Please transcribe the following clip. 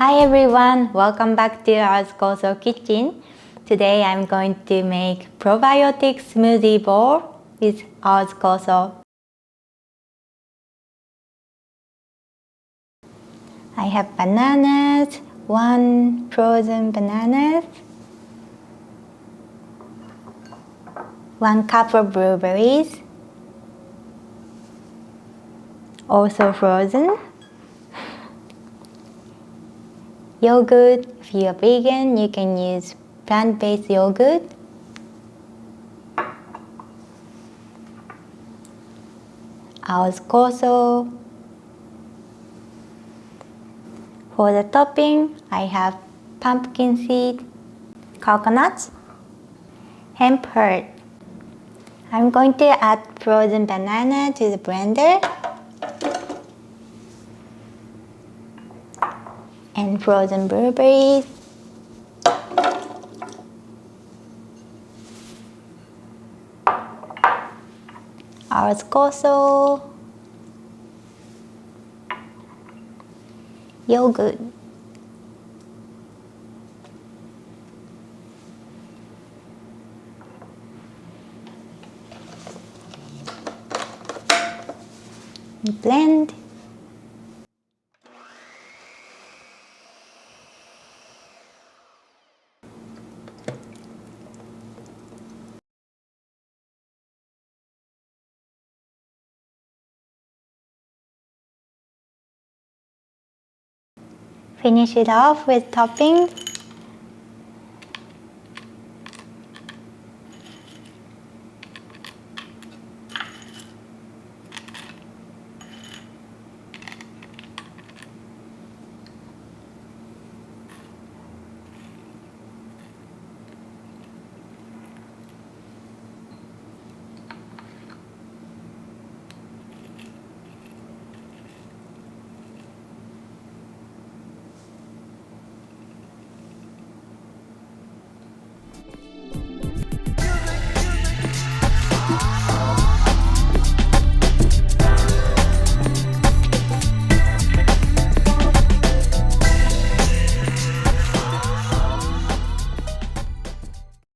Hi everyone, welcome back to our Koso kitchen. Today I'm going to make probiotic smoothie bowl with our Koso. I have bananas, 1 frozen bananas, 1 cup of blueberries, also frozen. Yogurt, if you're vegan, you can use plant-based yogurt. Our Koso. For the topping, I have pumpkin seed, coconuts, hemp heart. I'm going to add frozen banana to the blender and frozen blueberries. Our Koso, yogurt, blend. Finish it off with toppings.